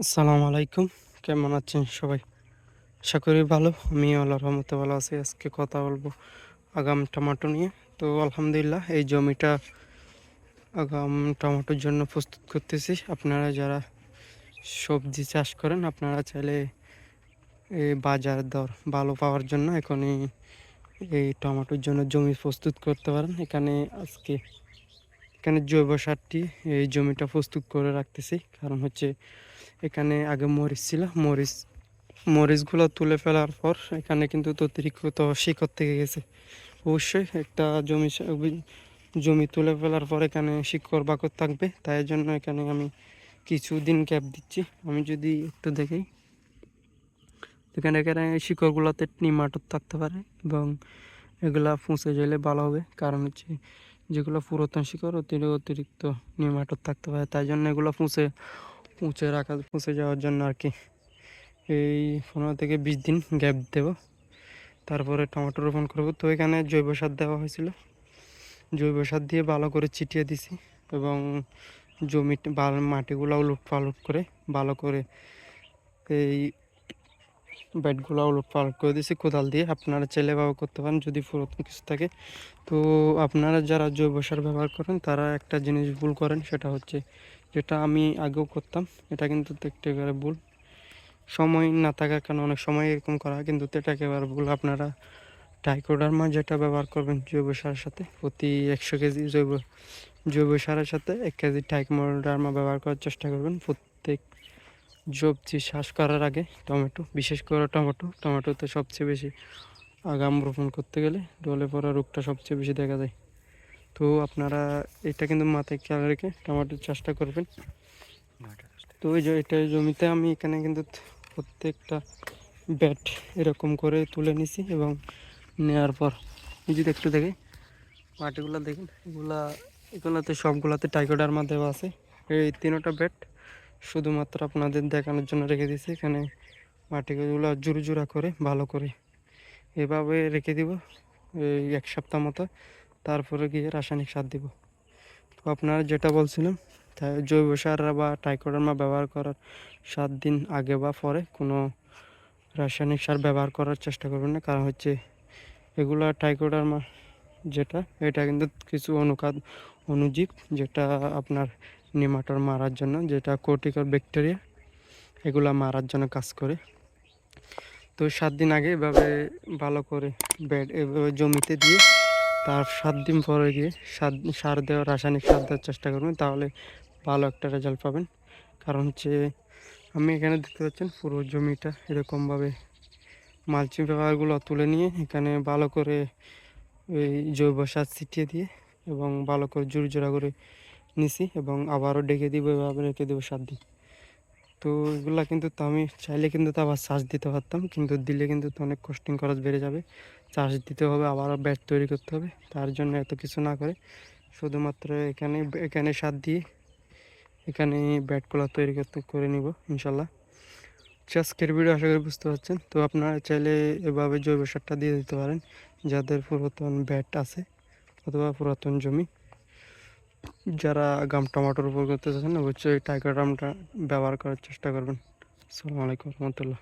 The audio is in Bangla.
আসসালামু আলাইকুম। কেমন আছেন সবাই? আশা করি ভালো। আমি আল্লাহর রহমতে ভালো আছি। আজকে কথা বলবো আগাম টমেটো নিয়ে। তো আলহামদুলিল্লাহ এই জমিটা আগাম টমেটোর জন্য প্রস্তুত করতেছি। আপনারা যারা সবজি চাষ করেন আপনারা চাইলে এই বাজার দর ভালো পাওয়ার জন্য এখনই এই টমেটোর জন্য জমি প্রস্তুত করতে পারেন। এখানে জৈব সারটি এই জমিটা প্রস্তুত করে রাখতেছি। কারণ হচ্ছে এখানে আগে মরিচ ছিল। মরিচগুলো তুলে ফেলার পর এখানে কিন্তু অতিরিক্ত শিকড় থেকে গেছে। অবশ্যই একটা জমি তুলে ফেলার পর এখানে শিকড় বাকড় থাকবে, তাই জন্য এখানে আমি কিছুদিন গ্যাপ দিচ্ছি। আমি যদি একটু দেখি, এখানে এখানে শিকড়গুলোতে নিমাটোড থাকতে পারে এবং এগুলা ফুঁসে গেলে ভালো হবে। কারণ হচ্ছে যেগুলো পুরাতন শিকড় অতিরিক্ত নিমাটোড থাকতে পারে, তাই জন্য এগুলো পচে যাওয়ার জন্য আর কি এই 15 থেকে 20 দিন গ্যাপ দেব। তারপরে টমেটো রোপণ করব। তো এখানে জৈব সার দেওয়া হয়েছিল, জৈব সার দিয়ে ভালো করে ছিটিয়ে দিছি এবং মাটিগুলো উলট পালট করে ভালো করে এই বেডগুলো উলট পালট করে দিয়েছি কোদাল দিয়ে। আপনারা চাইলে ব্যবহার করতে পারেন যদি পুরাতন কিছু থাকে। তো আপনারা যারা জৈব সার ব্যবহার করেন তারা একটা জিনিস ভুল করেন, সেটা হচ্ছে যেটা আমি আগেও করতাম, এটা কিন্তু একেবারে ভুল। সময় না থাকার কারণে অনেক সময় এরকম করা হয়, কিন্তু এটা একেবারে ভুল। আপনারা ট্রাইকোডার্মা যেটা ব্যবহার করবেন জৈব সারের সাথে, প্রতি 100 কেজি জৈব সারের সাথে 1 কেজি ট্রাইকোডার্মা ব্যবহার করার চেষ্টা করবেন প্রত্যেক সবজি চাষ করার আগে। বিশেষ করে টমেটোতে সবচেয়ে বেশি আগাম রোপণ করতে গেলে ডলে পড়া রোগটা সবচেয়ে বেশি দেখা যায়। তো আপনারা এটা কিন্তু মাথায় খেয়াল রেখে টমেটোর চাষটা করবেন। তো এটা জমিতে আমি এখানে কিন্তু প্রত্যেকটা ব্যাট এরকম করে তুলে নিছি এবং নেওয়ার পর যদি একটু দেখি মাটিগুলো দেখুন, এগুলাতে সবগুলাতে টাইকোডার্মা দেওয়া আছে। এই তিনটা ব্যাট শুধুমাত্র আপনাদের দেখানোর জন্য রেখে দিয়েছি। এখানে মাটিগুলো জুড়া করে ভালো করে এভাবে রেখে দিব এই 1 সপ্তাহ মতো। তারপরে গিয়ে রাসায়নিক সার দিব। তো আপনারা যেটা বলছিলাম, তাই জৈব সার বা ট্রাইকোডার্মা ব্যবহার করার 7 দিন আগে বা পরে কোনো রাসায়নিক সার ব্যবহার করার চেষ্টা করবেন না। কারণ হচ্ছে এগুলা ট্রাইকোডার্মা এটা কিন্তু কিছু অণুজীব যেটা আপনার নেমাটোড মারার জন্য, যেটা কোর্টিকল ব্যাকটেরিয়া, এগুলা মারার জন্য কাজ করে। তো 7 দিন আগে এভাবে ভালো করে এভাবে জমিতে দিয়ে তার 7 দিন পরে গিয়ে রাসায়নিক সার দেওয়ার চেষ্টা করবেন, তাহলে ভালো একটা রেজাল্ট পাবেন। কারণ হচ্ছে আমি এখানে দেখতে পাচ্ছেন পুরো জমিটা এরকমভাবে মালচিং পেপারগুলো তুলে নিয়ে এখানে ভালো করে এই জৈব সার ছিটিয়ে দিয়ে এবং ভালো করে জোড়া করে নিছি এবং আবারও ডেকে দিব, এভাবে রেখে দেবো 7 দিন। তো এগুলা কিন্তু আমি চাইলে কিন্তু আবার চাষ দিতে পারতাম, কিন্তু দিলে কিন্তু অনেক কস্টিং খরচ বেড়ে যাবে। চাষ দিতে হবে, আবারও ব্যাট তৈরি করতে হবে। তার জন্য এত কিছু না করে শুধুমাত্র এখানে সার দিয়ে এখানে ব্যাটগুলো তৈরি করে নিব ইনশাল্লাহ। আজকের ভিডিও আশা করি বুঝতে পারছেন। তো আপনারা চাইলে এভাবে জৈব সারটা দিয়ে দিতে পারেন যাদের পুরাতন ব্যাট আছে অথবা পুরাতন জমি। যারা আগাম টমেটোর উপর করতে চাচ্ছেন অবশ্যই টাইগার ড্রামটা ব্যবহার করার চেষ্টা করবেন। আসসালামু আলাইকুম রহমতুল্লাহ।